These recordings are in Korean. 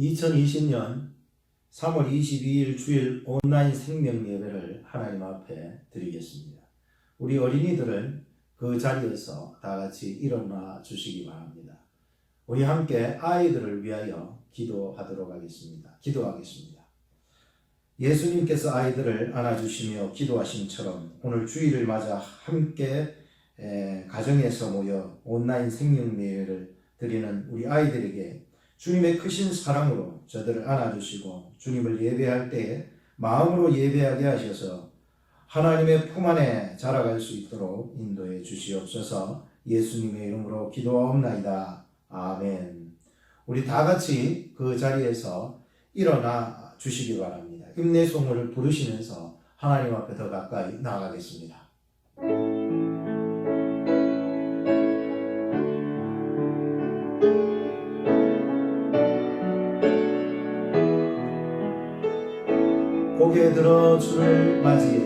2020년 3월 22일 주일 온라인 생명 예배를 하나님 앞에 드리겠습니다. 우리 어린이들은 그 자리에서 다 같이 일어나 주시기 바랍니다. 우리 함께 아이들을 위하여 기도하겠습니다. 예수님께서 아이들을 안아주시며 기도하심처럼 오늘 주일을 맞아 함께 가정에서 모여 온라인 생명 예배를 드리는 우리 아이들에게 주님의 크신 사랑으로 저들을 안아주시고 주님을 예배할 때에 마음으로 예배하게 하셔서 하나님의 품 안에 자라갈 수 있도록 인도해 주시옵소서. 예수님의 이름으로 기도하옵나이다. 아멘. 우리 다 같이 그 자리에서 일어나 주시기 바랍니다. 임내송을 부르시면서 하나님 앞에 더 가까이 나아가겠습니다. 고개 들어 주를 맞이해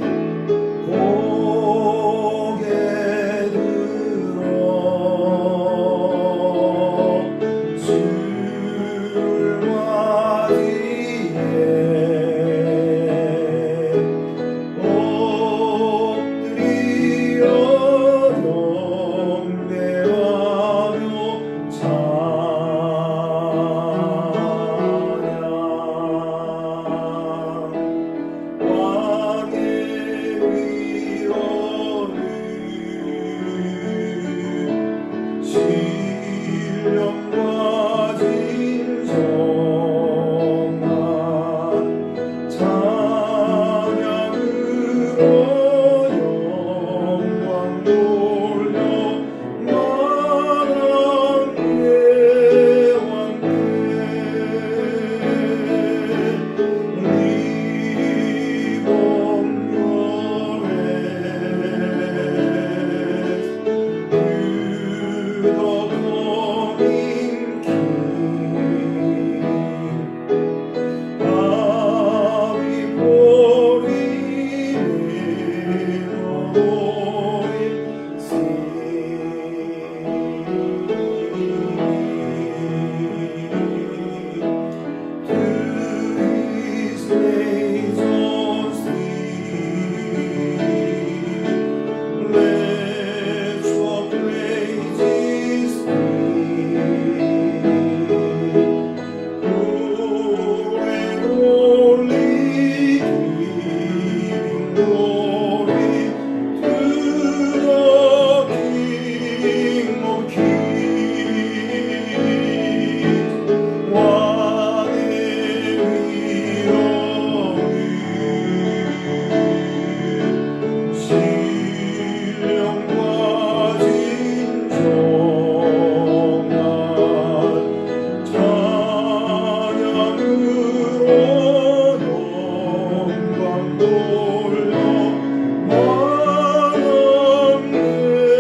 고개 들어 주를 맞이해 엎드려 경배하며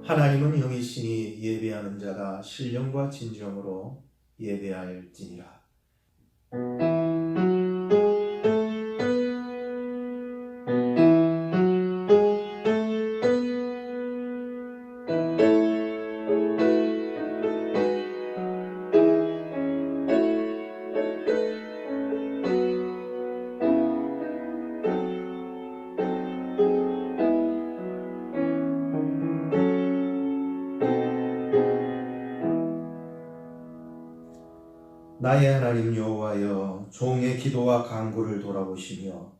하나님은 영이시니 예배하는 자가 신령과 진정으로 예배할지니라. 나의 하나님 여호와여, 종의 기도와 간구를 돌아보시며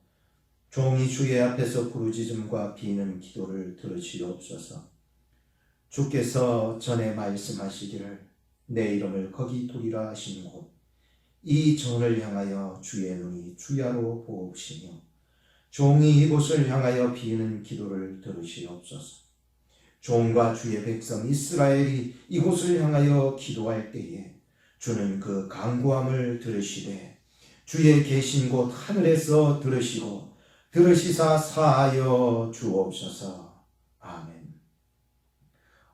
종이 주의 앞에서 부르짖음과 비는 기도를 들으시옵소서. 주께서 전에 말씀하시기를 내 이름을 거기 두리라 하신 곳, 이 전을 향하여 주의 눈이 주야로 보옵시며 종이 이곳을 향하여 비는 기도를 들으시옵소서. 종과 주의 백성 이스라엘이 이곳을 향하여 기도할 때에 주는 그 간구함을 들으시되 주의 계신 곳 하늘에서 들으시고 들으시사 사하여 주옵소서. 아멘.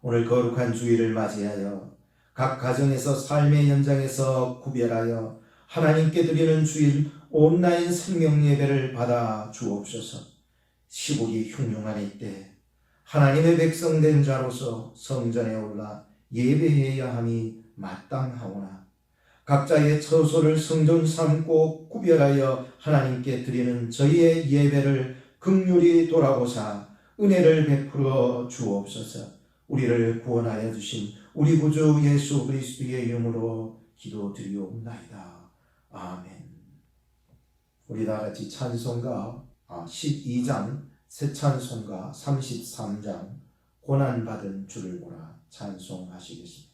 오늘 거룩한 주일을 맞이하여 각 가정에서 삶의 현장에서 구별하여 하나님께 드리는 주일 온라인 생명 예배를 받아 주옵소서. 시국이 흉흉한 이때 하나님의 백성된 자로서 성전에 올라 예배해야 함이 마땅하오나 각자의 처소를 성전 삼고 구별하여 하나님께 드리는 저희의 예배를 긍휼히 돌아보사 은혜를 베풀어 주옵소서. 우리를 구원하여 주신 우리 구주 예수 그리스도의 이름으로 기도드리옵나이다. 아멘. 우리 다 같이 찬송가 12장 새 찬송가 33장 고난받은 주를 보라 찬송하시겠습니다.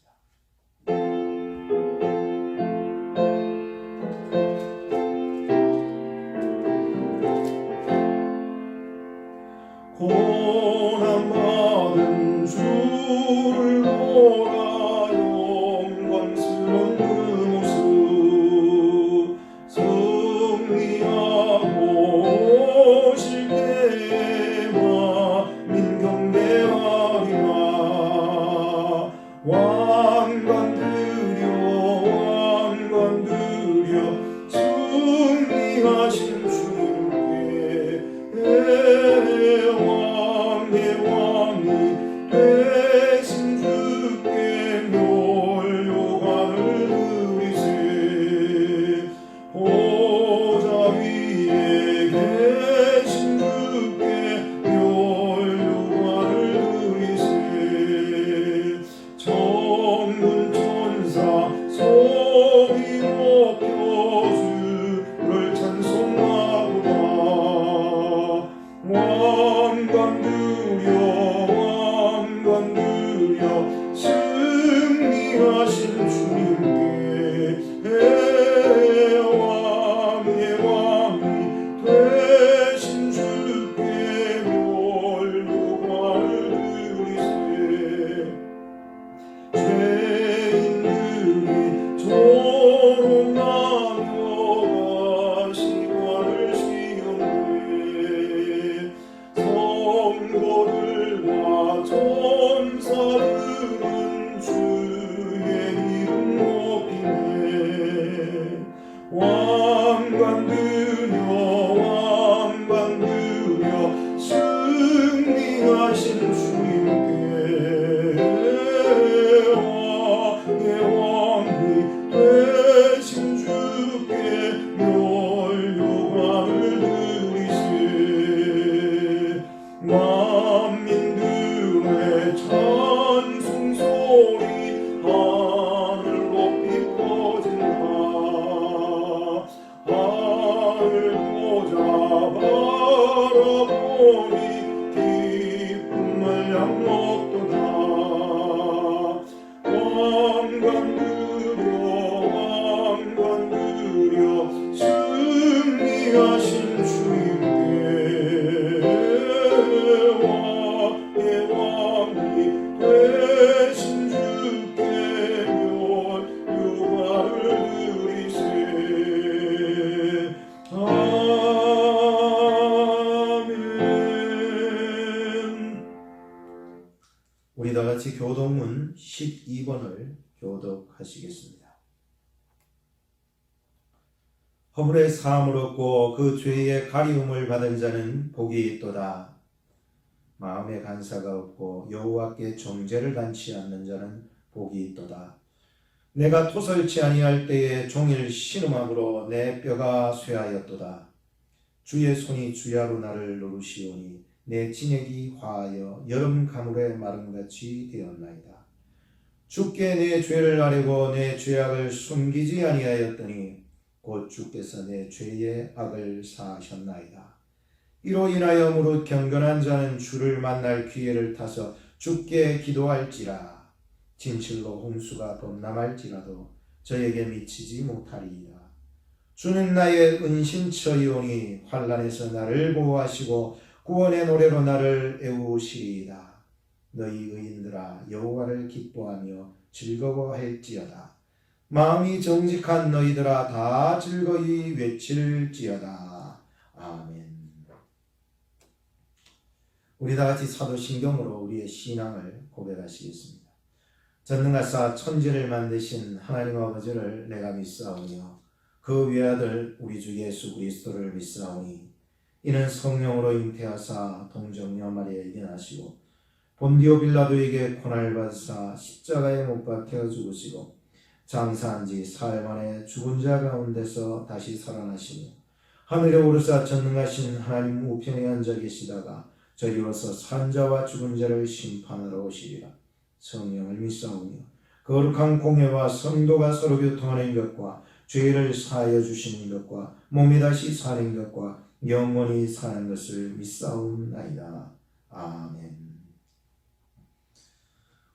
고난받은 주를 보라 영광스러운 그 모습 승리하고 오실 때와 민경배하리라 왕관 드려 승리하신 주님께 왕의 왕이 되신 주께 멸류관을 드리세 보좌 위에 계신 주께 멸류관을 드리세 천군 천사 소리 높여 주를 찬송하도다 왕관 드려 승리하신 주님께 왕의 왕이 되신 주께 멸류관을 드리세 죄인들이 조롱하며 시관을 시험해 성도들과 천사들은 주의 이름 높이네 왕관 드려 승리하신 주님께 왕의 왕이 되신 주께 멸류관을 드리세 만민들의 찬송 소리 하늘 높이 퍼진다 하늘 보자 바라보니 기쁨을 양목도다 왕관 드려 승리하신 주님께 왕의 왕이 되신 주께 멸류관을 드리세 아멘. 우리 다 같이 교독문 12번을 교독하시겠습니다. 허물의 사함을 얻고 그 죄의 가리움을 받은 자는 복이 있도다. 마음의 간사가 없고 여호와께 정죄를 단치 않는 자는 복이 있도다. 내가 토설치 아니할 때에 종일 신음함으로 내 뼈가 쇠하였도다. 주의 손이 주야로 나를 누르시오니 내 진액이 화하여 여름 가물의 마름같이 되었나이다. 주께 내 죄를 아뢰고 내 죄악을 숨기지 아니하였더니 곧 주께서 내 죄의 악을 사하셨나이다. 이로 인하여 무릇 경건한 자는 주를 만날 기회를 타서 주께 기도할지라. 진실로 홍수가 범람할지라도 저에게 미치지 못하리이다. 주는 나의 은신처이오니 환난에서 나를 보호하시고 구원의 노래로 나를 애우시리이다. 너희 의인들아 여호와를 기뻐하며 즐거워할지어다. 마음이 정직한 너희들아 다 즐거이 외칠지어다. 아멘. 우리 다 같이 사도신경으로 우리의 신앙을 고백하시겠습니다. 전능하사 천지를 만드신 하나님 아버지를 내가 믿사오며 그 외아들 우리 주 예수 그리스도를 믿사오니 이는 성령으로 잉태하사 동정녀 마리아에게 나시고 본디오 빌라도에게 고난을 받으사 십자가에 못 박혀 죽으시고 장사한 지 사흘 만에 죽은 자 가운데서 다시 살아나시며 하늘에 오르사 전능하신 하나님 우편에 앉아 계시다가 저리로서 산 자와 죽은 자를 심판하러 오시리라. 성령을 믿사오며 거룩한 공예와 성도가 서로 교통하는 것과 죄를 사하여 주시는 것과 몸이 다시 사는 것과 영원히 사는 것을 믿사옵나이다. 아멘.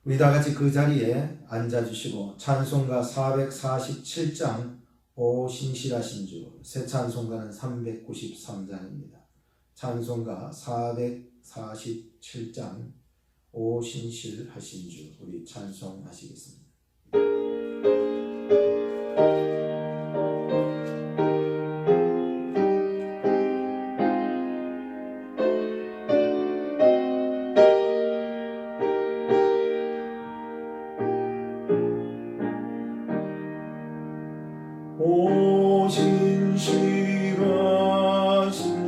우리 다 같이 그 자리에 앉아주시고 찬송가 447장 오 신실하신 주, 새 찬송가는 393장입니다. 찬송가 447장 오 신실하신 주, 우리 찬송하시겠습니다. 오 신실하신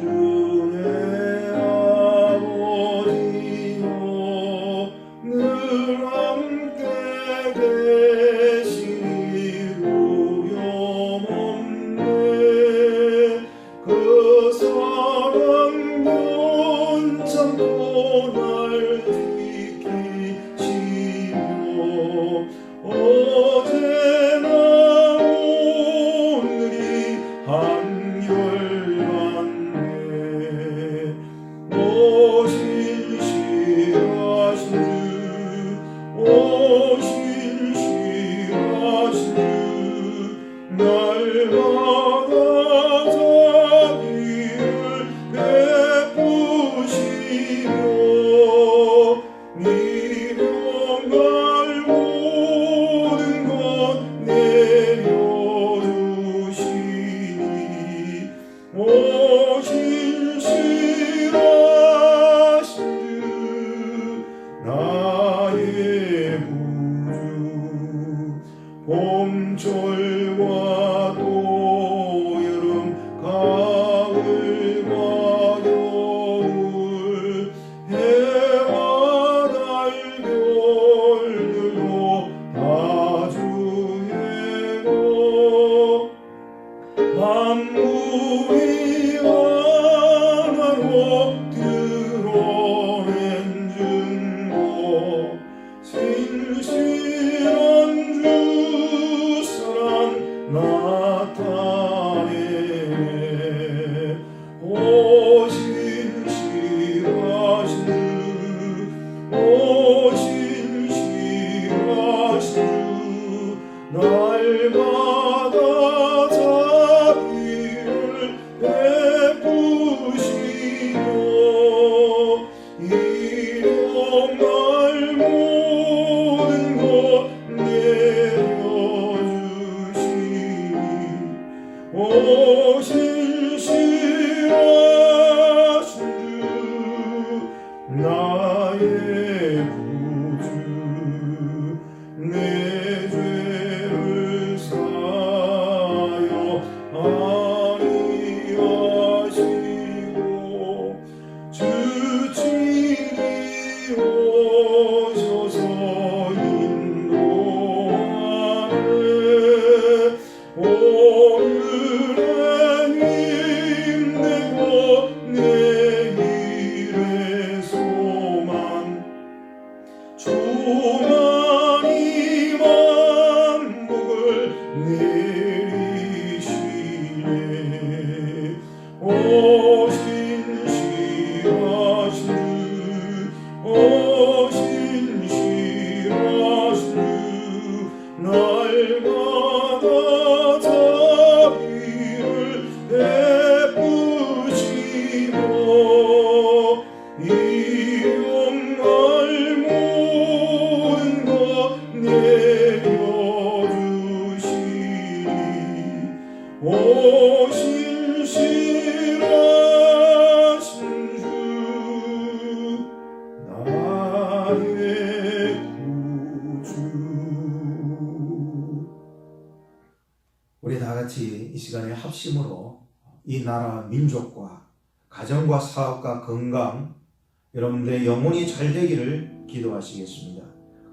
주 내 아버지여 늘 함께 계시니 두려움없네. 그 사랑 연참고 날 지키시며 어제나 한결같네. 오 신실하신 주, 오 신실하신 주, 날마다 자비를 베푸시며 미련갈 모든 것 내려주시니 오 신실하신 주 나의 구주 봄철과 또 여름 가을과 겨울 해와 달 겨울들도 다 주의고 만물이 하나로 드러낸 증거 신실한 주 사랑 나타내. 오 신실하신 주, 오 신실하신 주 날마다 베푸시며 일용할 모든 것 내려주시니 오 신실하신 주 나의 구주 내 죄를 사하여 주친이 오셔서 인도하네. 오늘은 힘내고 내일의 소망 주만이 만복을 내리시네. 오 신실하신 주, 오 신실하신 주 날마다 자비를 베푸시며 일용할 모든 것 내려주시니 오 신실하신 주 나의 구주. 우리 다 같이 이 시간에 합심으로 이 나라 민족과 가정과 사업과 건강 여러분들의 영혼이 잘 되기를 기도하시겠습니다.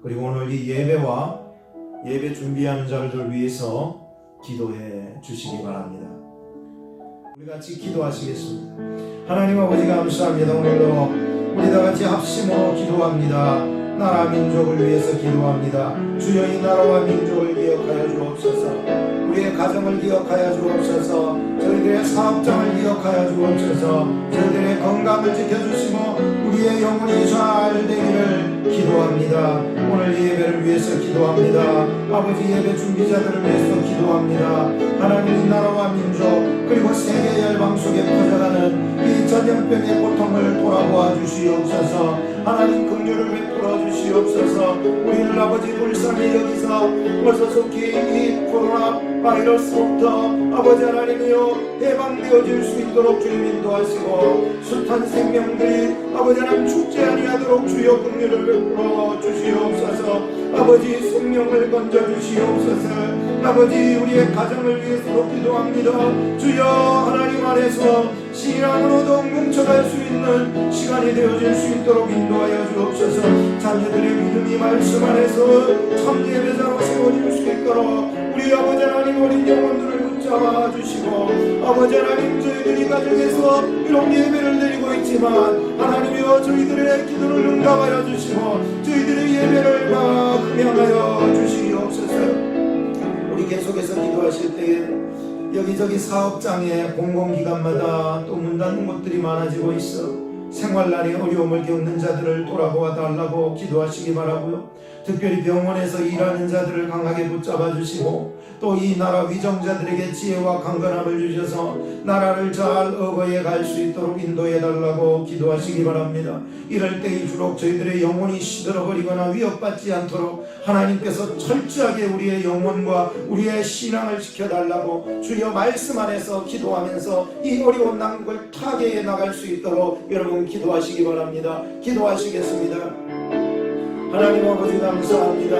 그리고 오늘 이 예배와 예배 준비하는 자들을 위해서 기도해 주시기 바랍니다. 우리 같이 기도하시겠습니다. 하나님 아버지 감사합니다. 오늘도 우리 다 같이 합심으로 기도합니다. 나라 민족을 위해서 기도합니다. 주여 이 나라와 민족을 기억하여 주옵소서. 우리의 가정을 기억하여 주옵소서. 저희들의 사업장을 기억하여 주옵소서. 저희들의 건강을 지켜주시고 우리의 영혼이 잘 되기를 기도합니다. 오늘 이 예배를 위해서 기도합니다. 아버지 예배 준비자들을 위해서 기도합니다. 하나님 이 나라와 민족 그리고 세계 열방 속에 퍼져가는 이 전염병의 고통을 돌아보아 주시옵소서. 하나님 긍휼을 베풀어 주시옵소서. 우리를 아버지 불쌍히 여기서 어서 속히 이 코로나 바이러스부터 아버지 하나님이여 해방되어질 수 있도록 주님 인도하시고 숱한 생명들이 아버지 하나님 죽지 아니하도록 주여 긍휼을 베풀어 주시옵소서. 아버지 생명을 건져 주시옵소서. 아버지 우리의 가정을 위해서도 기도합니다. 주여 하나님 안에서 신앙으로 더욱 뭉쳐갈 수 있는 시간이 되어질 수 있도록 인도하여 주옵소서. 자녀들의 믿음이 말씀 안에서 참 예배자로 세워질 수 있도록 우리 아버지 하나님 어린 영혼들을 붙잡아 주시고 아버지 하나님 저희들이 가정에서 이런 예배를 드리고 있지만 하나님이여 저희들의 기도를 응답하여 주시고 저희들의 예배를 막 흠양하여 주시옵소서. 우리 계속해서 기도하실 때에 여기저기 사업장에 공공기관마다 또 문 닫는 곳들이 많아지고 있어 생활난의 어려움을 겪는 자들을 돌아보아 달라고 기도하시기 바라고요. 특별히 병원에서 일하는 자들을 강하게 붙잡아 주시고 또 이 나라 위정자들에게 지혜와 강건함을 주셔서 나라를 잘 어거해 갈 수 있도록 인도해 달라고 기도하시기 바랍니다. 이럴 때일수록 저희들의 영혼이 시들어버리거나 위협받지 않도록 하나님께서 철저하게 우리의 영혼과 우리의 신앙을 지켜달라고 주여 말씀 안에서 기도하면서 이 어려운 난국을 타개해 나갈 수 있도록 여러분 기도하시기 바랍니다. 기도하시겠습니다. 하나님 아버지 감사합니다.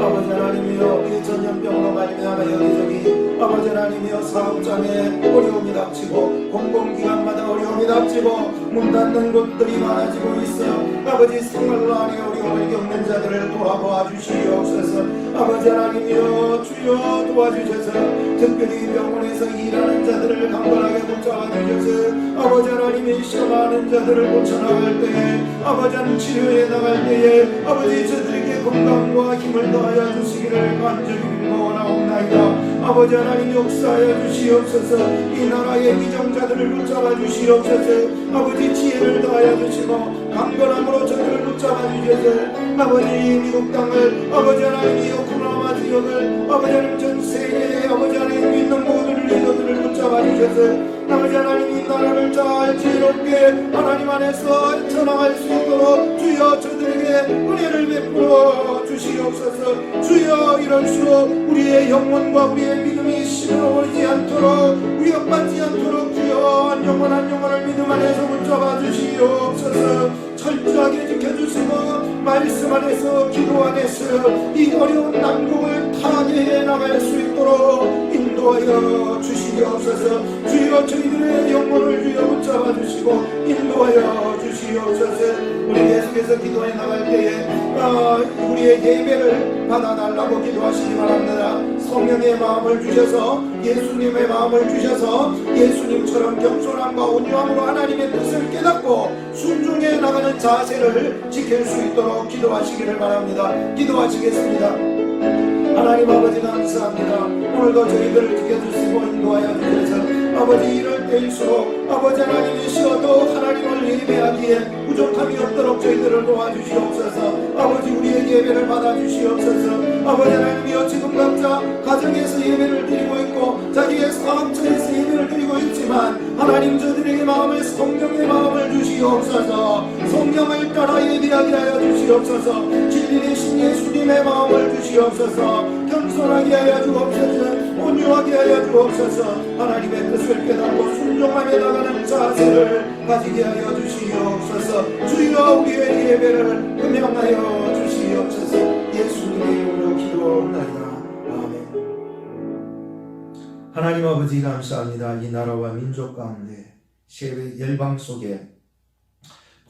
아버지 하나님이여 이 전염병으로 말미암아 여기저기 아버지 하나님이여 사업장에 어려움이 닥치고 공공기관마다 어려움이 닥치고 문 닫는 곳들이 많아지고 있어 아버지 생활난의 어려움을 겪는 자들을 돌아보아 주시옵소서. 아버지 하나님이여 주여 도와주셔서 특별히 병원에서 일하는 자들을 강건하게 붙잡아 주셔서 아버지 하나님이 시험하는 자들을 고쳐나갈 때에 아버지 하나님 치료해 나갈 때에 아버지 저들에게 건강과 힘을 더하여 주시기를 간절히 원하옵나이다. 아버지 하나님 역사하여 주시옵소서. 이 나라의 위정자들을 붙잡아 주시옵소서. 아버지 지혜를 더하여 주시고 강건함으로 저들을 붙잡아 주셔서 아버지 미국 땅을 아버지 하나님이 오클라호마 지역을 아버지 하나님 전 세계에 아버지 하나님 믿는 모든 리더들을 붙잡아 주셔서 아버지 하나님 이 나라를 잘 지혜롭게 하나님 안에서 전화할 수 있도록 주여 저들에게 은혜를 베풀어 주시옵소서. 주여 이럴수록 우리의 영혼과 우리의 믿음이 시들어버리지 않도록 위협받지 않도록 주여 한 영혼 한 영혼을 믿음 안에서 붙잡아 주시옵소서. 철저하게 지켜주시고 말씀 안에서 기도 안에서 이 어려운 난국을 타개해 나갈 수 있도록 인도하여 주시옵소서. 주여 저희들의 영혼을 주여 붙잡아 주시고 인도하여 주시옵소서. 우리 계속해서 기도해 나갈 때에 우리의 예배를 받아달라고 기도하시기 바랍니다. 성령의 마음을 주셔서 예수님의 마음을 주셔서 예수님처럼 겸손함과 온유함으로 하나님의 뜻을 깨닫고 순종해 나가는 자세를 지킬 수 있도록 기도하시기를 바랍니다. 기도하시겠습니다. 하나님 아버지 감사합니다. 오늘도 저희들을 지켜주시고 인도하여 주셔서 아버지 이럴 때일수록 아버지 하나님이시어도 하나님을 예배하기에 부족함이 없도록 저희들을 도와주시옵소서. 아버지 우리의 예배를 받아주시옵소서. 아버지 하나님이여 지금 각자 가정에서 예배를 드리고 있고 자기의 사업처에서 예배를 드리고 있지만 하나님 저들에게 마음을 성령의 마음을 주시옵소서. 성령을 따라 예배하게 하여 주시옵소서. 진리 되신 예수님의 마음을 주시옵소서. 겸손하게 하여 주옵소서. 온유하게 하여 주옵소서. 하나님의 뜻을 깨닫고 순종하며 나가는 자세를 가지게 하여 주시옵소서. 주여 우리의 예배를 음양하여 주시옵소서. 예수님의 이름으로 기도하옵나이다. 아멘. 하나님 아버지 감사합니다. 이 나라와 민족 가운데 세계 열방 속에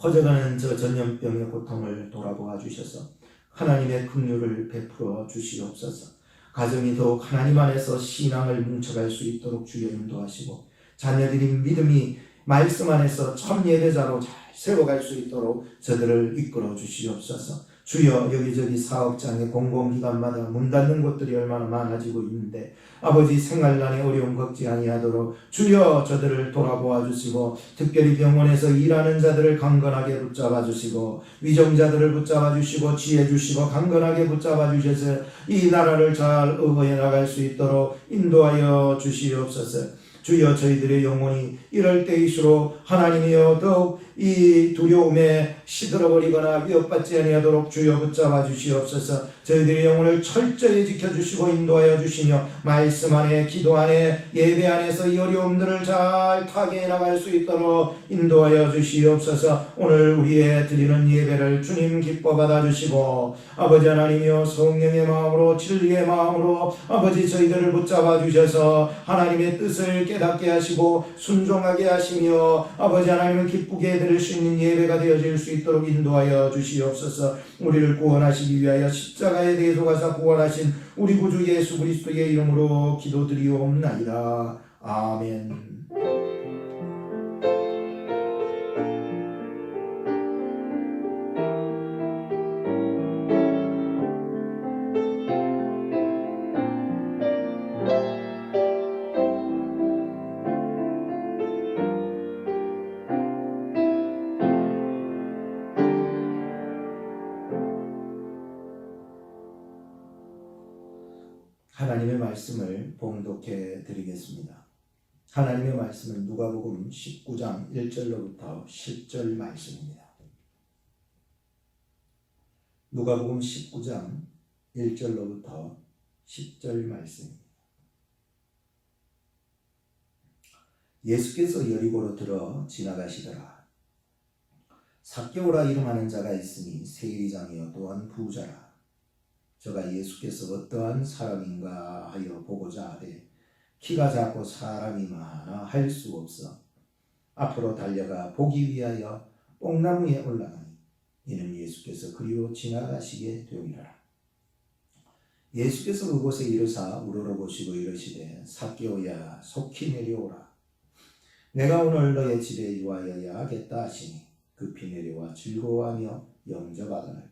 퍼져가는 저 전염병의 고통을 돌아보아 주셔서 하나님의 긍휼을 베풀어 주시옵소서. 가정이 더욱 하나님 안에서 신앙을 뭉쳐갈 수 있도록 주여 인도하시고 자녀들이 믿음이 말씀 안에서 참 예배자로 잘 세워갈 수 있도록 저들을 이끌어 주시옵소서. 주여 여기저기 사업장에 공공기관마다 문 닫는 곳들이 얼마나 많아지고 있는데 아버지 생활난에 어려움 겪지 아니하도록 주여 저들을 돌아보아 주시고 특별히 병원에서 일하는 자들을 강건하게 붙잡아 주시고 위정자들을 붙잡아 주시고 지혜 주시고 강건하게 붙잡아 주셔서 이 나라를 잘 의거해 나갈 수 있도록 인도하여 주시옵소서. 주여 저희들의 영혼이 이럴 때일수록 하나님이여 더욱 이 두려움에 시들어버리거나 위협받지 아니하도록 주여 붙잡아 주시옵소서. 저희들의 영혼을 철저히 지켜주시고 인도하여 주시며 말씀 안에 기도 안에 예배 안에서 이 어려움들을 잘 타개해 나갈 수 있도록 인도하여 주시옵소서. 오늘 우리의 드리는 예배를 주님 기뻐 받아주시고 아버지 하나님이여 성령의 마음으로 진리의 마음으로 아버지 저희들을 붙잡아 주셔서 하나님의 뜻을 깨닫게 하시고 순종하게 하시며 아버지 하나님을 기쁘게 드릴 수 있는 예배가 되어질 수 있도록 인도하여 주시옵소서. 우리를 구원하시기 위하여 십자가에 대해서 가사 구원하신 우리 구주 예수 그리스도의 이름으로 기도드리옵나이다. 아멘. 하나님의 말씀을 봉독해 드리겠습니다. 하나님의 말씀은 누가복음 19장 1절로부터 10절 말씀입니다. 누가복음 19장 1절로부터 10절 말씀입니다. 예수께서 여리고로 들어 지나가시더라. 삭개오라 이름하는 자가 있으니 세리장이요 또한 부자라. 저가 예수께서 어떠한 사람인가 하여 보고자 하되 키가 작고 사람이 많아 할 수 없어 앞으로 달려가 보기 위하여 뽕나무에 올라가니 이는 예수께서 그리로 지나가시게 되리라. 예수께서 그곳에 이르사 우러러보시고 이르시되 삭개오야 속히 내려오라. 내가 오늘 너의 집에 유하여야 하겠다 하시니 급히 내려와 즐거워하며 영접하더라.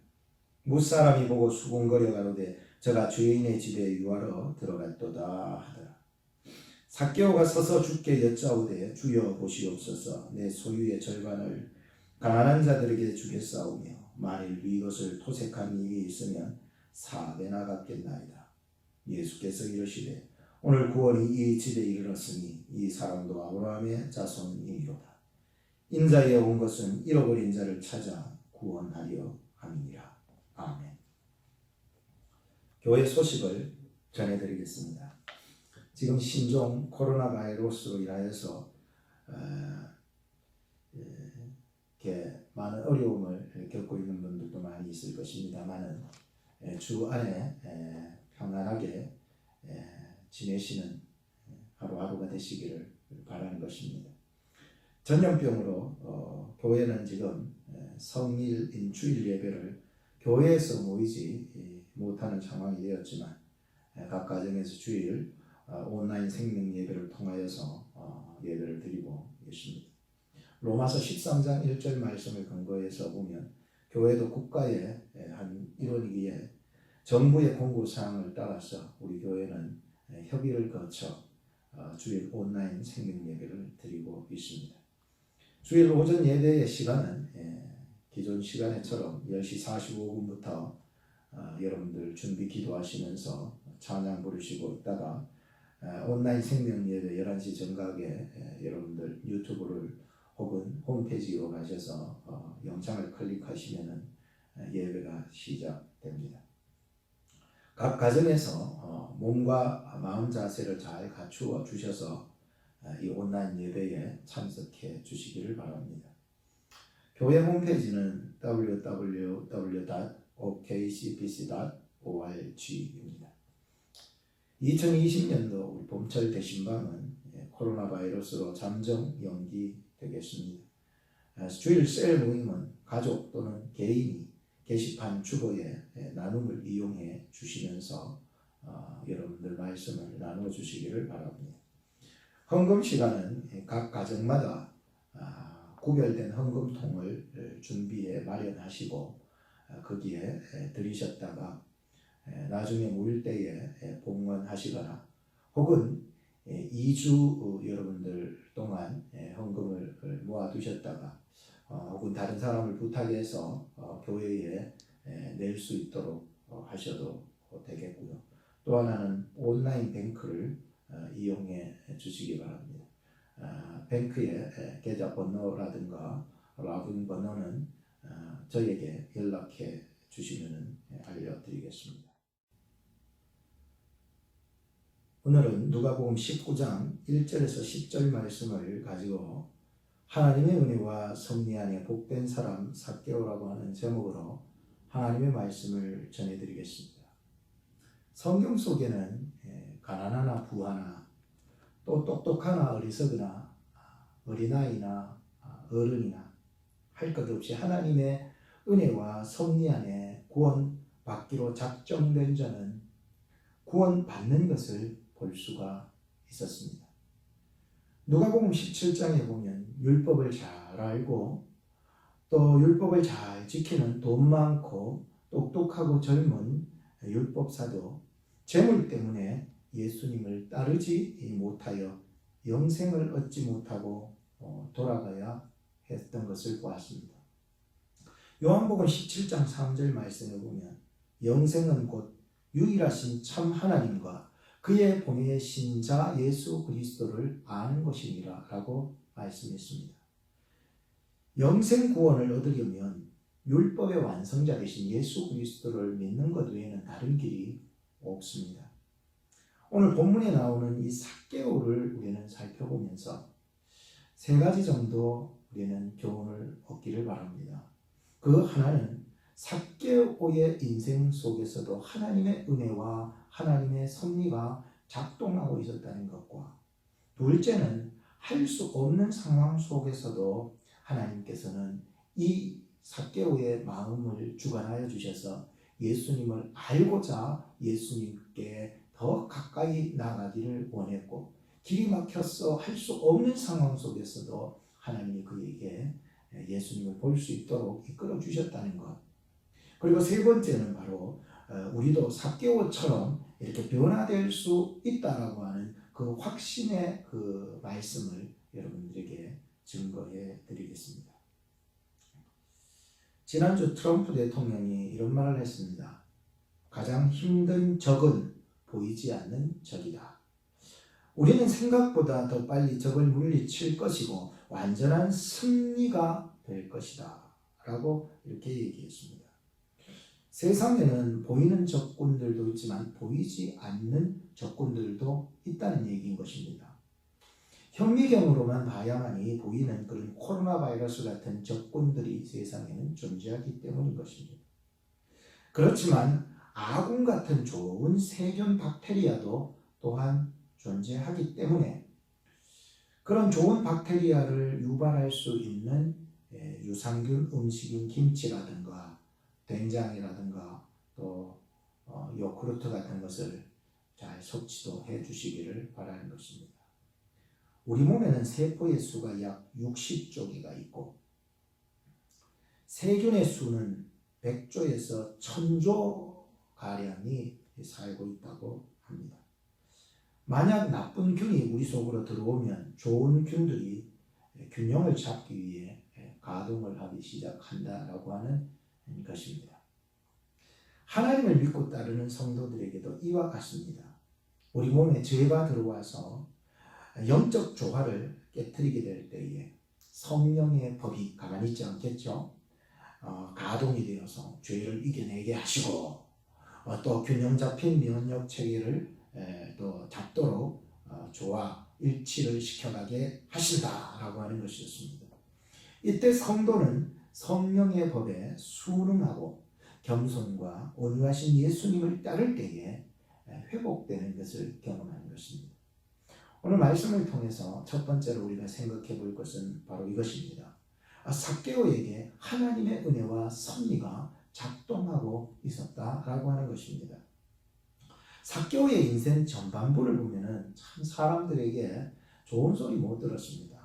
무사람이 보고 수군거려 가로되 저가 주인의 집에 유하러 들어갔도다 하더라. 삭개오가 서서 주께 여짜오되 주여 보시옵소서. 내 소유의 절반을 가난한 자들에게 주겠사오며 만일 이것을 토색한 일이 있으면 4배나 갚겠나이다. 예수께서 이르시되 오늘 구원이 이 집에 이르렀으니 이 사람도 아브라함의 자손이로다. 인자에 온 것은 잃어버린 자를 찾아 구원하려 함이니라. 아멘. 교회 소식을 전해드리겠습니다. 지금 신종 코로나 바이러스로 인하여서 이렇게 많은 어려움을 겪고 있는 분들도 많이 있을 것입니다만은 주 안에 평안하게 지내시는 하루하루가 되시기를 바라는 것입니다. 전염병으로 교회는 지금 성일인 주일 예배를 교회에서 모이지 못하는 상황이 되었지만 각 가정에서 주일 온라인 생명 예배를 통하여서 예배를 드리고 계십니다. 로마서 13장 1절 말씀을 근거해서 보면 교회도 국가의 한 일원이기에 정부의 공고사항을 따라서 우리 교회는 협의를 거쳐 주일 온라인 생명 예배를 드리고 있습니다. 주일 오전 예배의 시간은 기존 시간에처럼 10시 45분부터 여러분들 준비 기도하시면서 찬양 부르시고 있다가 온라인 생명 예배 11시 정각에 여러분들 유튜브를 혹은 홈페이지로 가셔서 영상을 클릭하시면 예배가 시작됩니다. 각 가정에서 몸과 마음 자세를 잘 갖추어 주셔서 이 온라인 예배에 참석해 주시기를 바랍니다. 교회 홈페이지는 www.okcpc.org입니다. 2020년도 우리 봄철 대신방은 코로나 바이러스로 잠정 연기되겠습니다. 주일 셀 모임은 가족 또는 개인이 게시판 주보에 나눔을 이용해 주시면서 여러분들 말씀을 나누어 주시기를 바랍니다. 헌금 시간은 각 가정마다 구별된 헌금통을 준비해 마련하시고 거기에 드리셨다가 나중에 모일 때에 봉헌하시거나 혹은 2주 여러분들 동안 헌금을 모아두셨다가 혹은 다른 사람을 부탁해서 교회에 낼 수 있도록 하셔도 되겠고요. 또 하나는 온라인 뱅크를 이용해 주시기 바랍니다. 뱅크의 계좌 번호라든가 라군 번호는 저에게 연락해 주시면 알려드리겠습니다. 오늘은 누가복음 19장 1절에서 10절 말씀을 가지고 하나님의 은혜와 섭리 안에 복된 사람 삭개오라고 하는 제목으로 하나님의 말씀을 전해드리겠습니다. 성경 속에는 가난하나 부하나 또 똑똑하나 어리석으나 어린아이나 어른이나 할 것 없이 하나님의 은혜와 섭리 안에 구원받기로 작정된 자는 구원받는 것을 볼 수가 있었습니다. 누가복음 17장에 보면 율법을 잘 알고 또 율법을 잘 지키는 돈 많고 똑똑하고 젊은 율법사도 재물 때문에 예수님을 따르지 못하여 영생을 얻지 못하고 돌아가야 했던 것을 보았습니다. 요한복음 17장 3절 말씀에 보면 영생은 곧 유일하신 참 하나님과 그의 보내신 자 예수 그리스도를 아는 것이니라 라고 말씀했습니다. 영생 구원을 얻으려면 율법의 완성자 되신 예수 그리스도를 믿는 것 외에는 다른 길이 없습니다. 오늘 본문에 나오는 이 삭개오를 우리는 살펴보면서 세 가지 정도 우리는 교훈을 얻기를 바랍니다. 그 하나는 삭개오의 인생 속에서도 하나님의 은혜와 하나님의 섭리가 작동하고 있었다는 것과 둘째는 할 수 없는 상황 속에서도 하나님께서는 이 삭개오의 마음을 주관하여 주셔서 예수님을 알고자 예수님께 더 가까이 나가기를 원했고 길이 막혀서 할 수 없는 상황 속에서도 하나님이 그에게 예수님을 볼 수 있도록 이끌어 주셨다는 것. 그리고 세 번째는 바로 우리도 삭개오처럼 이렇게 변화될 수 있다라고 하는 그 확신의 그 말씀을 여러분들에게 증거해 드리겠습니다. 지난주 트럼프 대통령이 이런 말을 했습니다. 가장 힘든 적은 보이지 않는 적이다. 우리는 생각보다 더 빨리 적을 물리칠 것이고 완전한 승리가 될 것이다 라고 이렇게 얘기했습니다. 세상에는 보이는 적군들도 있지만 보이지 않는 적군들도 있다는 얘기인 것입니다. 현미경으로만 봐야만이 보이는 그런 코로나 바이러스 같은 적군들이 세상에는 존재하기 때문인 것입니다. 그렇지만 아군 같은 좋은 세균 박테리아도 또한 존재하기 때문에 그런 좋은 박테리아를 유발할 수 있는 유산균 음식인 김치라든가 된장이라든가 또 요구르트 같은 것을 잘 섭취도 해 주시기를 바라는 것입니다. 우리 몸에는 세포의 수가 약 60조 개가 있고 세균의 수는 100조에서 1000조 가량이 살고 있다고 합니다. 만약 나쁜 균이 우리 속으로 들어오면 좋은 균들이 균형을 잡기 위해 가동을 하기 시작한다라고 하는 것입니다. 하나님을 믿고 따르는 성도들에게도 이와 같습니다. 우리 몸에 죄가 들어와서 영적 조화를 깨트리게 될 때에 성령의 법이 가만히 있지 않겠죠. 가동이 되어서 죄를 이겨내게 하시고 또 균형 잡힌 면역 체계를 또 잡도록 조화 일치를 시켜가게 하신다라고 하는 것이었습니다. 이때 성도는 성령의 법에 순응하고 겸손과 온유하신 예수님을 따를 때에 회복되는 것을 경험하는 것입니다. 오늘 말씀을 통해서 첫 번째로 우리가 생각해 볼 것은 바로 이것입니다. 삭개오에게 하나님의 은혜와 섭리가 작동하고 있었다라고 하는 것입니다. 삭개오의 인생 전반부를 보면은 참 사람들에게 좋은 소리 못 들었습니다.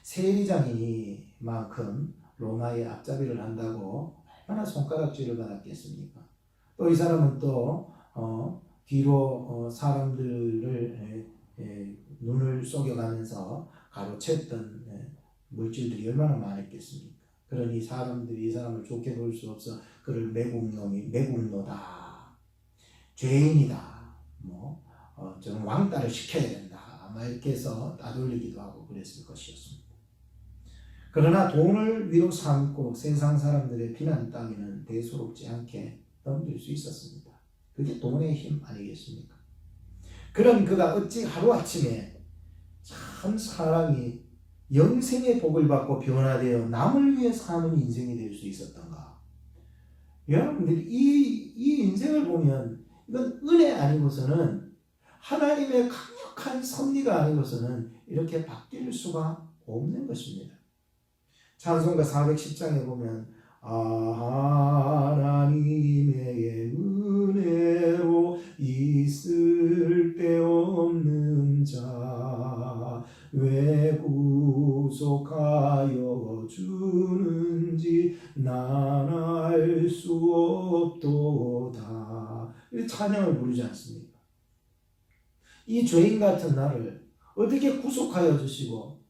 세리장이니만큼 로마의 앞잡이를 한다고 얼마나 손가락질을 받았겠습니까? 또 이 사람은 또 뒤로 사람들을 눈을 속여가면서 가로챘던 물질들이 얼마나 많았겠습니까? 그러니 사람들이 이 사람을 좋게 볼 수 없어 그를 매국노다, 죄인이다, 저는 왕따를 시켜야 된다, 아마 이렇게 해서 따돌리기도 하고 그랬을 것이었습니다. 그러나 돈을 위로 삼고 세상 사람들의 비난 따위는 대수롭지 않게 넘길 수 있었습니다. 그게 돈의 힘 아니겠습니까? 그런 그가 어찌 하루아침에 참 사람이 영생의 복을 받고 변화되어 남을 위해 사는 인생이 될 수 있었던가? 여러분들이 이 인생을 보면 이건 은혜 아니고서는 하나님의 강력한 섭리가 아니고서는 이렇게 바뀔 수가 없는 것입니다. 찬송가 410장에 보면 하나님의 은혜로 있을 데 없는 자 왜 구속하여 주는지 난 알 수 없도다. 이 찬양을 부르지 않습니까? 이 죄인 같은 나를 어떻게 구속하여 주시고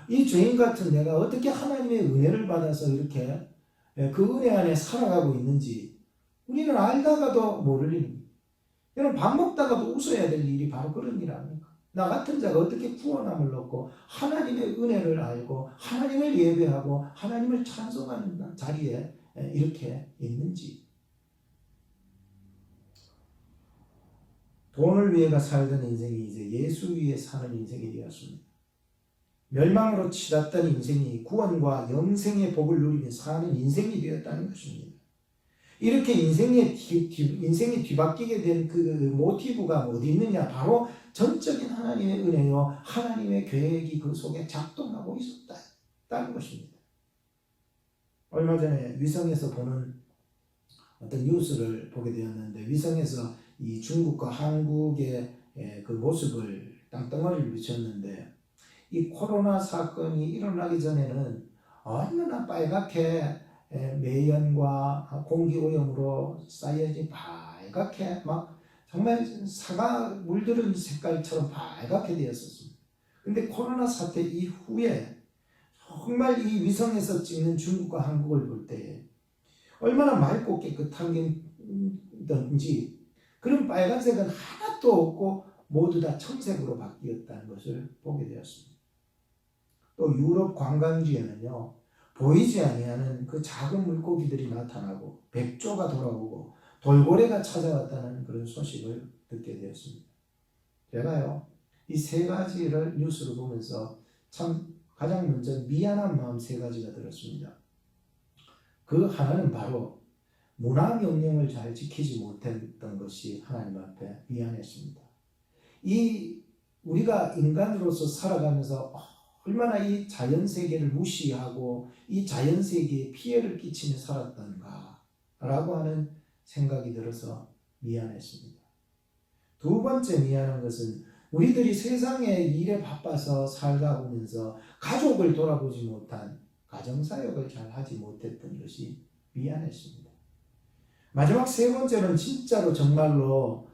이 죄인 같은 내가 어떻게 하나님의 은혜를 받아서 이렇게 그 은혜 안에 살아가고 있는지 우리는 알다가도 모를 일입니다. 여러분 밥 먹다가도 웃어야 될 일이 바로 그런 일 아닙니까? 나 같은 자가 어떻게 구원함을 얻고 하나님의 은혜를 알고 하나님을 예배하고 하나님을 찬송하는 자리에 이렇게 있는지. 돈을 위해가 살던 인생이 이제 예수 위에 사는 인생이 되었습니다. 멸망으로 치닫던 인생이 구원과 영생의 복을 누리며 사는 인생이 되었다는 것입니다. 이렇게 인생이 뒤바뀌게 된 그 모티브가 어디 있느냐? 바로 전적인 하나님의 은혜요, 하나님의 계획이 그 속에 작동하고 있었다는 것입니다. 얼마 전에 위성에서 보는 어떤 뉴스를 보게 되었는데, 위성에서 이 중국과 한국의 그 모습을 땅덩어리를 비쳤는데, 이 코로나 사건이 일어나기 전에는 얼마나 빨갛게 매연과 공기오염으로 쌓여진 빨갛게 막 정말 사과 물들은 색깔처럼 빨갛게 되었었습니다. 근데 코로나 사태 이후에 정말 이 위성에서 찍는 중국과 한국을 볼 때 얼마나 맑고 깨끗한 건지 그런 빨간색은 하나도 없고 모두 다 청색으로 바뀌었다는 것을 보게 되었습니다. 또 유럽 관광지에는요, 보이지 아니하는 그 작은 물고기들이 나타나고 백조가 돌아오고 돌고래가 찾아왔다는 그런 소식을 듣게 되었습니다. 제가요, 이 세 가지를 뉴스를 보면서 참 가장 먼저 미안한 마음 세 가지가 들었습니다. 그 하나는 바로 문화 명령을 잘 지키지 못했던 것이 하나님 앞에 미안했습니다. 우리가 인간으로서 살아가면서 얼마나 이 자연세계를 무시하고 이 자연세계에 피해를 끼치며 살았던가 라고 하는 생각이 들어서 미안했습니다. 두 번째 미안한 것은 우리들이 세상의 일에 바빠서 살다 보면서 가족을 돌아보지 못한 가정사역을 잘 하지 못했던 것이 미안했습니다. 마지막 세 번째는 진짜로 정말로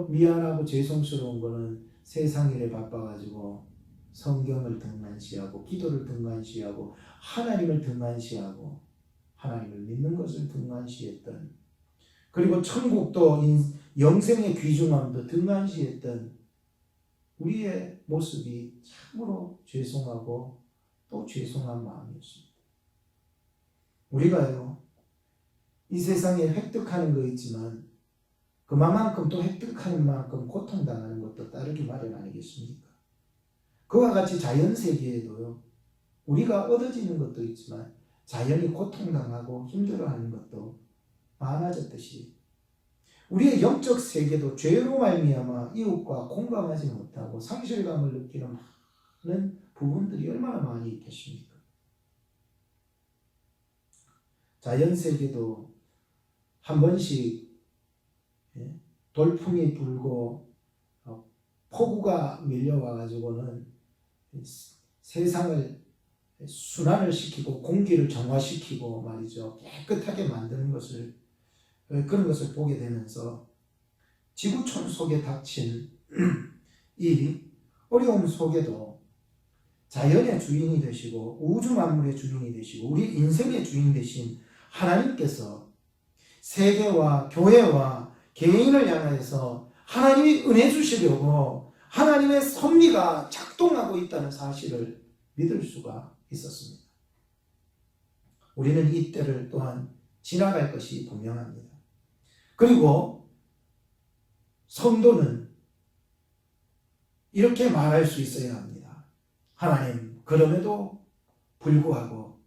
미안하고 죄송스러운 거는 세상 일에 바빠가지고 성경을 등한시하고 기도를 등한시하고 하나님을 등한시하고 하나님을 믿는 것을 등한시했던, 그리고 천국도 영생의 귀중함도 등한시했던 우리의 모습이 참으로 죄송하고 또 죄송한 마음이었습니다. 우리가요, 이 세상에 획득하는 거 있지만 그만큼 또 획득하는 만큼 고통당하는 것도 따르기 마련 아니겠습니까? 그와 같이 자연세계에도요, 우리가 얻어지는 것도 있지만 자연이 고통당하고 힘들어하는 것도 많아졌듯이 우리의 영적 세계도 죄로 말미암아 이웃과 공감하지 못하고 상실감을 느끼는 많은 부분들이 얼마나 많이 있겠습니까? 자연세계도 한 번씩 돌풍이 불고 폭우가 밀려와 가지고는 세상을 순환을 시키고 공기를 정화시키고 말이죠. 깨끗하게 만드는 것을 그런 것을 보게 되면서 지구촌 속에 닥친 이 어려움 속에도 자연의 주인이 되시고 우주 만물의 주인이 되시고 우리 인생의 주인 되신 하나님께서 세계와 교회와 개인을 향해서 하나님이 은혜 주시려고 하나님의 섭리가 작동하고 있다는 사실을 믿을 수가 있었습니다. 우리는 이 때를 또한 지나갈 것이 분명합니다. 그리고 성도는 이렇게 말할 수 있어야 합니다. 하나님, 그럼에도 불구하고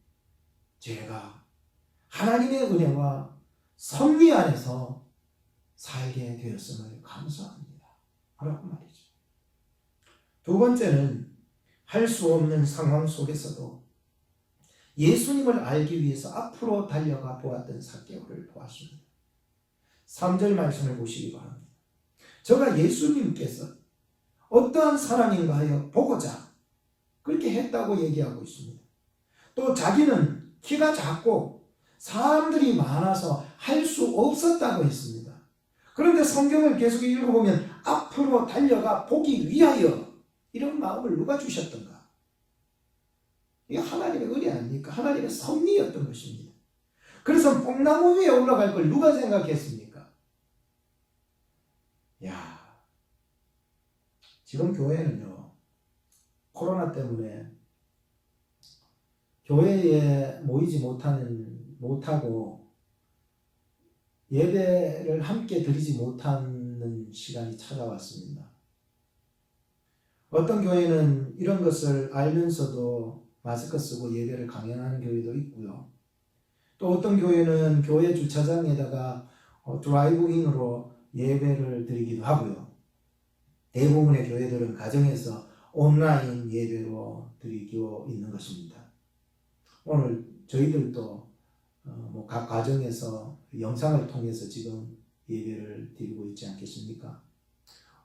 제가 하나님의 은혜와 섭리 안에서 살게 되었음을 감사합니다. 라고 말이죠. 두 번째는 할 수 없는 상황 속에서도 예수님을 알기 위해서 앞으로 달려가 보았던 삭개오를 보았습니다. 3절 말씀을 보시기 바랍니다. 저가 예수님께서 어떠한 사람인가 하여 보고자 그렇게 했다고 얘기하고 있습니다. 또 자기는 키가 작고 사람들이 많아서 할 수 없었다고 했습니다. 그런데 성경을 계속 읽어보면 앞으로 달려가 보기 위하여 이런 마음을 누가 주셨던가? 이게 하나님의 은혜 아닙니까? 하나님의 섭리였던 것입니다. 그래서 뽕나무 위에 올라갈 걸 누가 생각했습니까? 지금 교회는요, 코로나 때문에 교회에 모이지 못하고 예배를 함께 드리지 못하는 시간이 찾아왔습니다. 어떤 교회는 이런 것을 알면서도 마스크 쓰고 예배를 강행하는 교회도 있고요. 또 어떤 교회는 교회 주차장에다가 드라이브인으로 예배를 드리기도 하고요. 대부분의 교회들은 가정에서 온라인 예배로 드리고 있는 것입니다. 오늘 저희들도 각 가정에서 영상을 통해서 지금 예배를 드리고 있지 않겠습니까?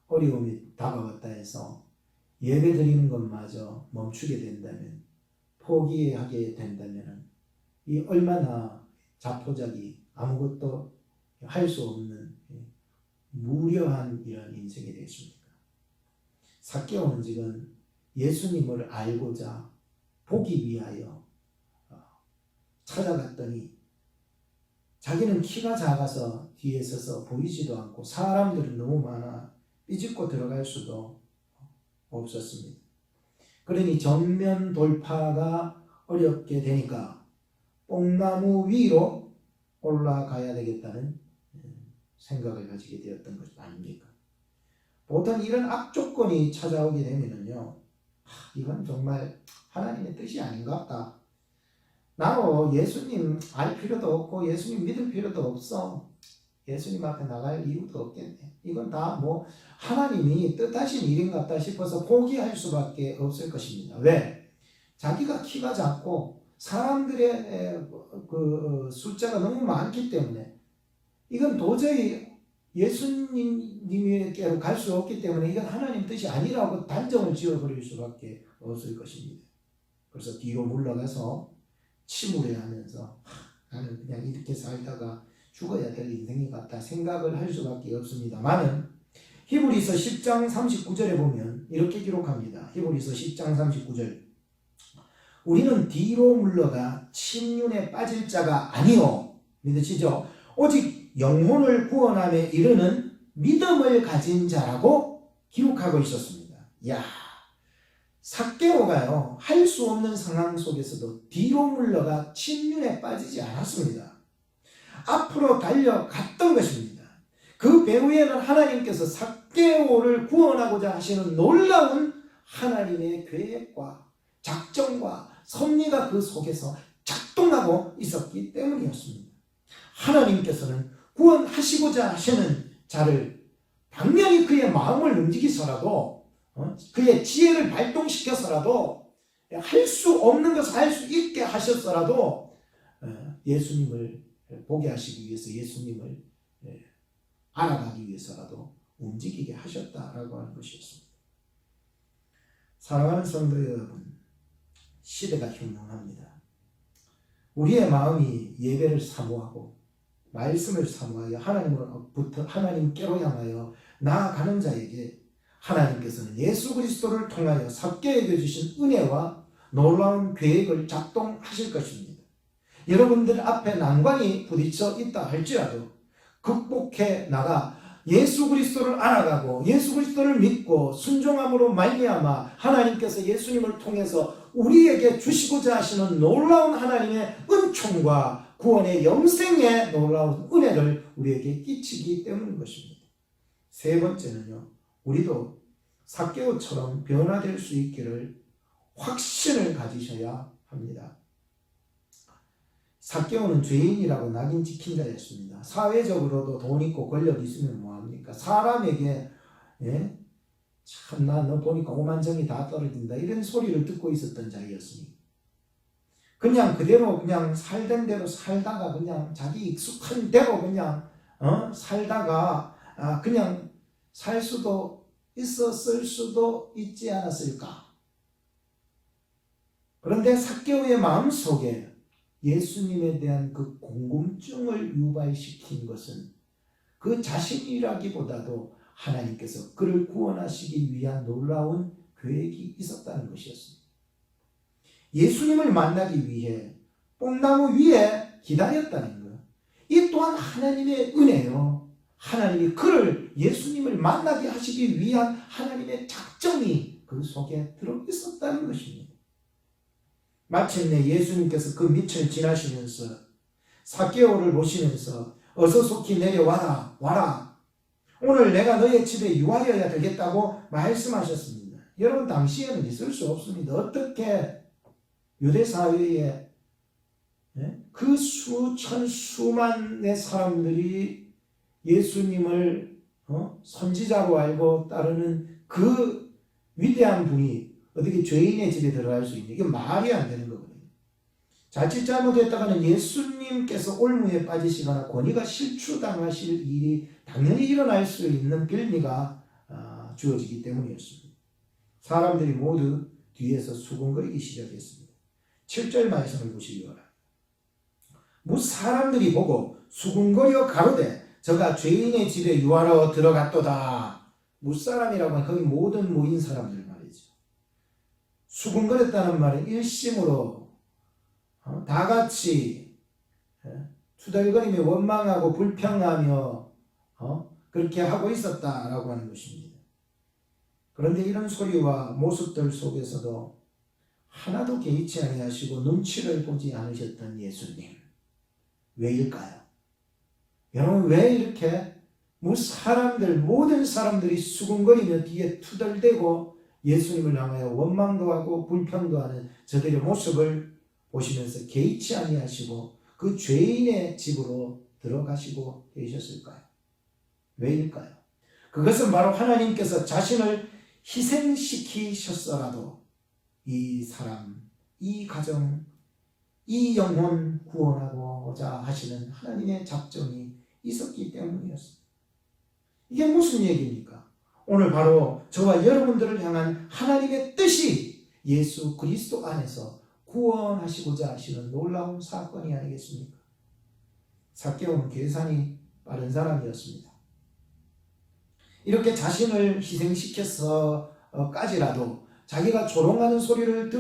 어려움이 다가왔다 해서 예배 드리는 것마저 멈추게 된다면, 포기하게 된다면 이 얼마나 자포자기 아무것도 할 수 없는 무료한 이런 인생이 되겠습니까? 삭개오는 지금 예수님을 알고자 보기 위하여 찾아갔더니 자기는 키가 작아서 뒤에 서서 보이지도 않고 사람들은 너무 많아 삐집고 들어갈 수도 없었습니다. 그러니 정면 돌파가 어렵게 되니까 뽕나무 위로 올라가야 되겠다는 생각을 가지게 되었던 것 아닙니까? 보통 이런 악조건이 찾아오게 되면은요, 이건 정말 하나님의 뜻이 아닌가? 나로 예수님 알 필요도 없고 예수님 믿을 필요도 없어. 예수님 앞에 나갈 이유도 없겠네. 이건 다 하나님이 뜻하신 일인갑다 싶어서 포기할 수밖에 없을 것입니다. 왜? 자기가 키가 작고 사람들의 그 숫자가 너무 많기 때문에 이건 도저히 예수님께로 갈 수 없기 때문에 이건 하나님 뜻이 아니라고 단정을 지어버릴 수밖에 없을 것입니다. 그래서 뒤로 물러가서 침울해하면서 나는 그냥 이렇게 살다가 죽어야 될 인생이 같다 생각을 할 수밖에 없습니다만은 히브리서 10장 39절에 보면 이렇게 기록합니다. 히브리서 10장 39절 우리는 뒤로 물러가 침륜에 빠질 자가 아니요 믿으시죠? 오직 영혼을 구원함에 이르는 믿음을 가진 자라고 기록하고 있었습니다. 삭개오가요 할 수 없는 상황 속에서도 뒤로 물러가 침륜에 빠지지 않았습니다. 앞으로 달려갔던 것입니다. 그 배후에는 하나님께서 삭개오를 구원하고자 하시는 놀라운 하나님의 계획과 작정과 섭리가 그 속에서 작동하고 있었기 때문이었습니다. 하나님께서는 구원하시고자 하시는 자를 당연히 그의 마음을 움직이서라도 그의 지혜를 발동시켜서라도 할 수 없는 것을 할 수 있게 하셨더라도 예수님을 보게 하시기 위해서 예수님을 알아가기 위해서라도 움직이게 하셨다라고 하는 것이었습니다. 사랑하는 성도 여러분, 시대가 흉흉합니다. 우리의 마음이 예배를 사모하고 말씀을 사모하여 하나님께로 향하여 나아가는 자에게 하나님께서는 예수 그리스도를 통하여 삭개에게 주신 은혜와 놀라운 계획을 작동하실 것입니다. 여러분들 앞에 난관이 부딪혀 있다 할지라도 극복해 나가 예수 그리스도를 알아가고 예수 그리스도를 믿고 순종함으로 말미암아 하나님께서 예수님을 통해서 우리에게 주시고자 하시는 놀라운 하나님의 은총과 구원의 영생의 놀라운 은혜를 우리에게 끼치기 때문인 것입니다. 세 번째는요, 우리도 삭개오처럼 변화될 수 있기를 확신을 가지셔야 합니다. 삭개오는 죄인이라고 낙인 찍힌 자였습니다. 사회적으로도 돈 있고 권력 있으면 뭐합니까? 사람에게 참나 너 보니까 오만정이 다 떨어진다 이런 소리를 듣고 있었던 자였으니 그냥 그대로 그냥 살던 대로 살다가 그냥 자기 익숙한 대로 그냥 살다가 그냥 살 수도 있었을 수도 있지 않았을까? 그런데 삭개오의 마음속에 예수님에 대한 그 궁금증을 유발시킨 것은 그 자신이라기보다도 하나님께서 그를 구원하시기 위한 놀라운 계획이 있었다는 것이었습니다. 예수님을 만나기 위해 뽕나무 위에 기다렸다는 것. 이 또한 하나님의 은혜요. 하나님이 그를 예수님을 만나게 하시기 위한 하나님의 작정이 그 속에 들어 있었다는 것입니다. 마침내 예수님께서 그 밑을 지나시면서 삭개오를 보시면서 어서 속히 내려와라 와라 오늘 내가 너의 집에 유하여야 되겠다고 말씀하셨습니다. 여러분 당시에는 있을 수 없습니다. 어떻게 유대사회에 그 수천 수만의 사람들이 예수님을 선지자로 알고 따르는 그 위대한 분이 어떻게 죄인의 집에 들어갈 수 있냐. 이게 말이 안 되는 거거든요. 자칫 잘못했다가는 예수님께서 올무에 빠지시거나 권위가 실추당하실 일이 당연히 일어날 수 있는 빌미가 주어지기 때문이었습니다. 사람들이 모두 뒤에서 수군거리기 시작했습니다. 7절 말씀을 보시기 바랍니다. 사람들이 보고 수군거려 가로되 저가 죄인의 집에 유하러 들어갔도다. 무사람이라고 하면 거기 모든 모인 사람들 말이죠. 수군거렸다는 말은 일심으로 다 같이 투덜거리며 원망하고 불평하며 그렇게 하고 있었다라고 하는 것입니다. 그런데 이런 소리와 모습들 속에서도 하나도 개의치 아니하시고 눈치를 보지 않으셨던 예수님. 왜일까요? 여러분 왜 이렇게 모든 사람들이 수군거리며 뒤에 투덜대고 예수님을 향하여 원망도 하고 불평도 하는 저들의 모습을 보시면서 개의치 아니하시고 그 죄인의 집으로 들어가시고 계셨을까요? 왜일까요? 그것은 바로 하나님께서 자신을 희생시키셨어라도 이 사람, 이 가정, 이 영혼 구원하고자 하시는 하나님의 작정이 있었기 때문이었습니다. 이게 무슨 얘기입니까? 오늘 바로 저와 여러분들을 향한 하나님의 뜻이 예수 그리스도 안에서 구원하시고자 하시는 놀라운 사건이 아니겠습니까? 삭개오는 계산이 빠른 사람이었습니다. 이렇게 자신을 희생시켜서까지라도 자기가 조롱하는 소리를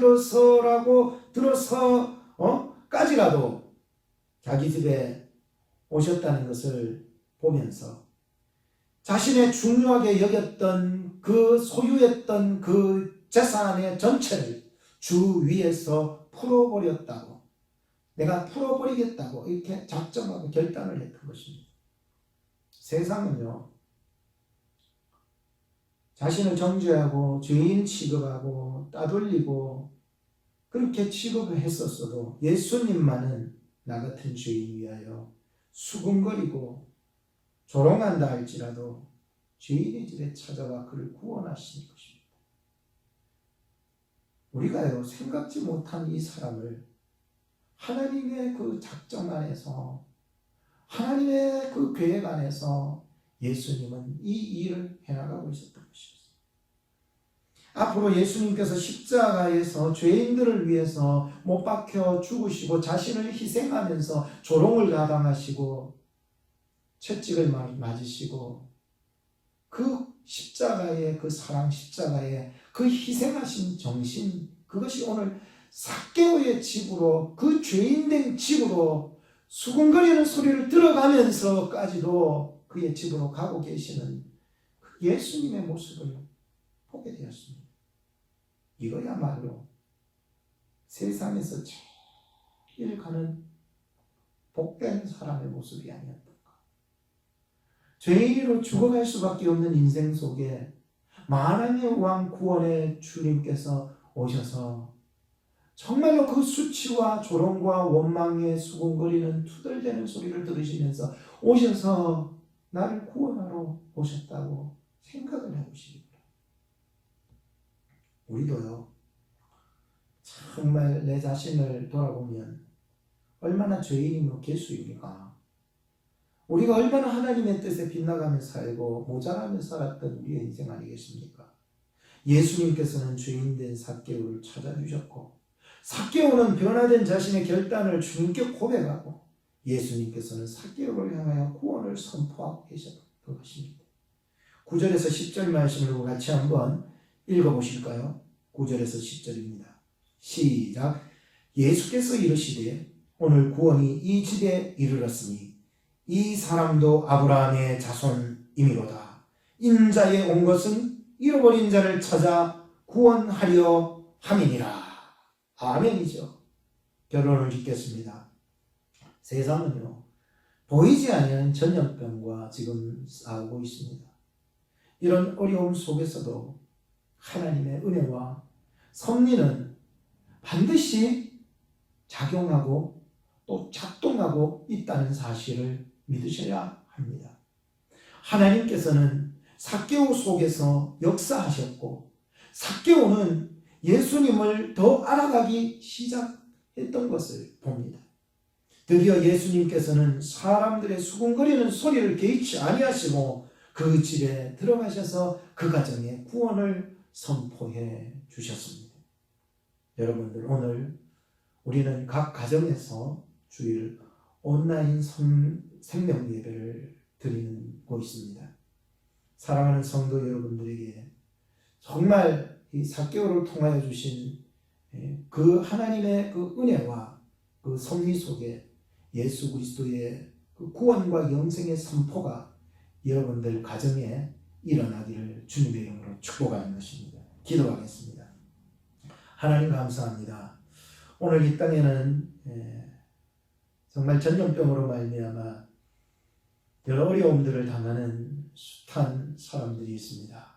들어서까지라도 자기 집에 오셨다는 것을 보면서 자신의 중요하게 여겼던 그 소유했던 그 재산의 전체를 주 위에서 풀어버렸다고, 내가 풀어버리겠다고 이렇게 작정하고 결단을 했던 것입니다. 세상은요, 자신을 정죄하고 죄인 취급하고 따돌리고 그렇게 취급을 했었어도 예수님만은 나 같은 죄인 위하여 수군거리고 조롱한다 할지라도 죄인의 집에 찾아와 그를 구원하시는 것입니다. 우리가요 생각지 못한 이 사람을 하나님의 그 작정 안에서, 하나님의 그 계획 안에서 예수님은 이 일을 해나가고 있었던 것이었습니다. 앞으로 예수님께서 십자가에서 죄인들을 위해서 못 박혀 죽으시고 자신을 희생하면서 조롱을 가당하시고 채찍을 맞으시고 그 십자가의 그 사랑, 십자가의 그 희생하신 정신, 그것이 오늘 삭개오의 집으로, 그 죄인된 집으로 수군거리는 소리를 들어가면서까지도 그의 집으로 가고 계시는 예수님의 모습을 보게 되었습니다. 이거야말로 세상에서 제일 가는 복된 사람의 모습이 아니었던가. 죄인으로 죽어갈 수밖에 없는 인생 속에 만왕의 왕 구원의 주님께서 오셔서 정말로 그 수치와 조롱과 원망에 수군거리는 투덜대는 소리를 들으시면서 오셔서 나를 구원하러 오셨다고 생각을 해보시기 바랍니다. 우리도요, 정말 내 자신을 돌아보면 얼마나 죄인이며 개수입니까? 우리가 얼마나 하나님의 뜻에 빗나가며 살고 모자라며 살았던 우리의 인생 아니겠습니까? 예수님께서는 죄인된 삭개오를 찾아주셨고, 삭개오는 변화된 자신의 결단을 주님께 고백하고, 예수님께서는 삭개오를 향하여 구원을 선포하고 계셨던 것입니다. 9절에서 10절 말씀을 같이 한번 읽어보실까요? 9절에서 10절입니다. 시작. 예수께서 이르시되 오늘 구원이 이 집에 이르렀으니 이 사람도 아브라함의 자손이미로다. 인자에 온 것은 잃어버린 자를 찾아 구원하려 함이니라. 아멘이죠. 결론을 짓겠습니다. 세상은요, 보이지 않는 전염병과 지금 싸우고 있습니다. 이런 어려움 속에서도 하나님의 은혜와 섭리는 반드시 작용하고 또 작동하고 있다는 사실을 믿으셔야 합니다. 하나님께서는 삭개오 속에서 역사하셨고, 삭개오는 예수님을 더 알아가기 시작했던 것을 봅니다. 드디어 예수님께서는 사람들의 수군거리는 소리를 개의치 아니하시고 그 집에 들어가셔서 그 가정에 구원을 선포해 주셨습니다. 여러분들, 오늘 우리는 각 가정에서 주일 온라인 생명 예배를 드리는 곳입니다. 사랑하는 성도 여러분들에게 정말 이 삭개오를 통하여 주신 그 하나님의 그 은혜와 그 섭리 속에 예수 그리스도의 그 구원과 영생의 선포가 여러분들 가정에 일어나기를 주님의 이름으로 축복하는 것입니다. 기도하겠습니다. 하나님 감사합니다. 오늘 이 땅에는 정말 전염병으로 말미암아 여러 어려움들을 당하는 숱한 사람들이 있습니다.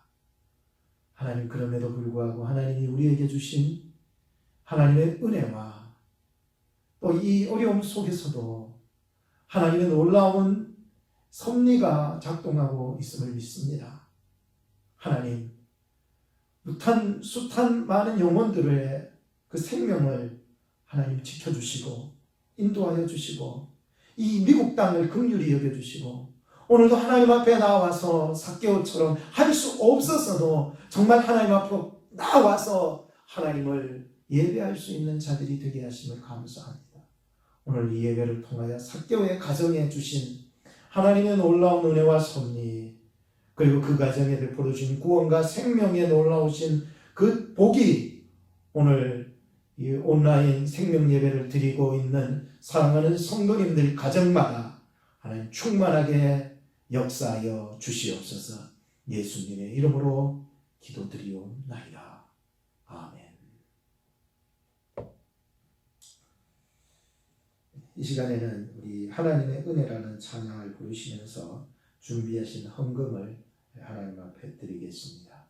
하나님, 그럼에도 불구하고 하나님이 우리에게 주신 하나님의 은혜와 또 이 어려움 속에서도 하나님의 놀라운 섭리가 작동하고 있음을 믿습니다. 하나님, 숱한 많은 영혼들의 그 생명을 하나님 지켜주시고 인도하여 주시고 이 미국 땅을 긍휼히 여겨주시고 오늘도 하나님 앞에 나와서 삭개오처럼 할 수 없어서도 정말 하나님 앞으로 나와서 하나님을 예배할 수 있는 자들이 되게 하심을 감사합니다. 오늘 이 예배를 통하여 삭개오의 가정에 주신 하나님의 놀라운 은혜와 섭리, 그리고 그 가정에 베풀어 주신 구원과 생명에 놀라우신 그 복이 오늘 이 온라인 생명 예배를 드리고 있는 사랑하는 성도님들 가정마다 하나님 충만하게 역사하여 주시옵소서. 예수님의 이름으로 기도드리옵나이다. 아멘. 이 시간에는 우리 하나님의 은혜라는 찬양을 부르시면서 준비하신 헌금을 하나님 앞에 드리겠습니다.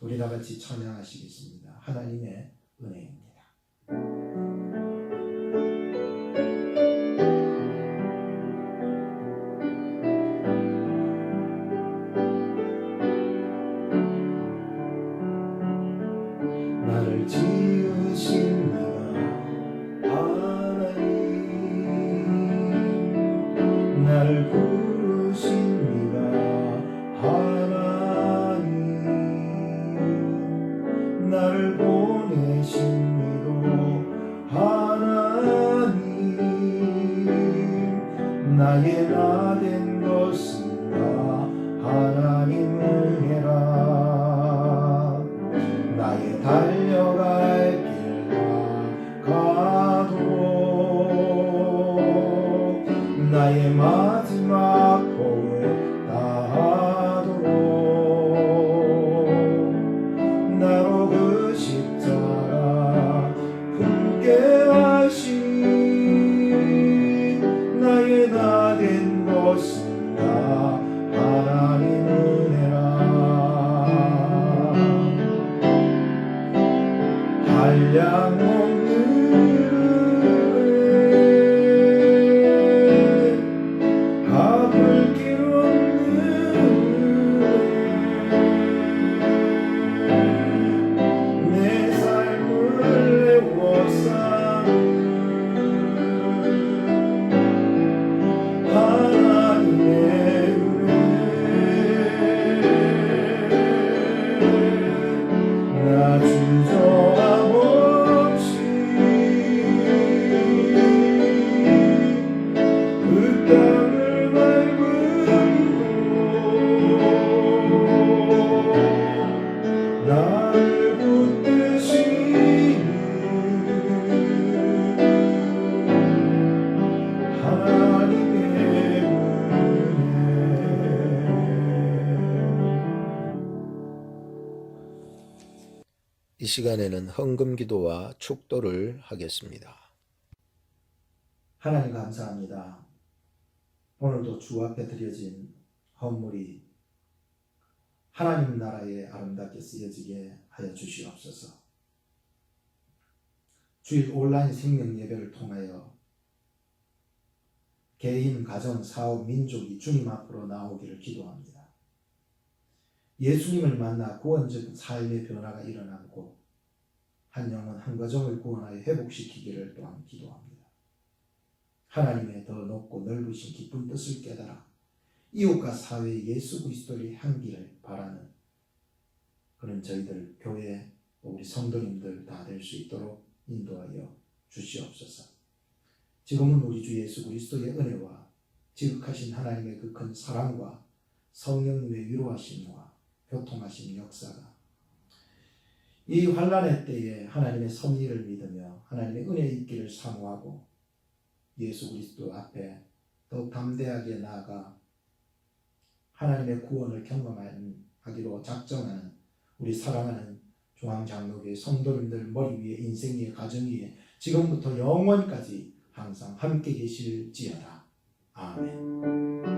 우리 다 같이 찬양하시겠습니다. 하나님의 은혜입니다. 나를 지으신 이가 하나님 주셨습니다. 하나님 은혜라 한량 없는 갚을 길 없는 내 삶을 애워싸는 하나님의 은혜 나 주저함 없이 그 땅을 밟음으로 나를 붙드시는 하나님의 이 시간에는 헌금 기도와 축도를 하겠습니다. 하나님 감사합니다. 오늘도 주 앞에 드려진 헌물이 하나님 나라에 아름답게 쓰여지게 하여 주시옵소서. 주일 온라인 생명 예배를 통하여 개인, 가정, 사업, 민족이 주님 앞으로 나오기를 기도합니다. 예수님을 만나 구원적 삶의 변화가 일어나고 한 영혼 한 가정을 구원하여 회복시키기를 또한 기도합니다. 하나님의 더 높고 넓으신 깊은 뜻을 깨달아 이웃과 사회에 예수 그리스도의 향기를 바라는 그런 저희들 교회 또 우리 성도님들 다 될 수 있도록 인도하여 주시옵소서. 지금은 우리 주 예수 그리스도의 은혜와 지극하신 하나님의 그 큰 사랑과 성령님의 위로하심과 교통하심 역사가 이 환난의 때에 하나님의 섭리를 믿으며 하나님의 은혜 있기를 사모하고 예수 그리스도 앞에 더욱 담대하게 나아가 하나님의 구원을 경험하기로 작정하는 우리 사랑하는 중앙장로교회 성도님들 머리 위에 인생 위에 가정 위에 지금부터 영원까지 항상 함께 계실지어다. 아멘.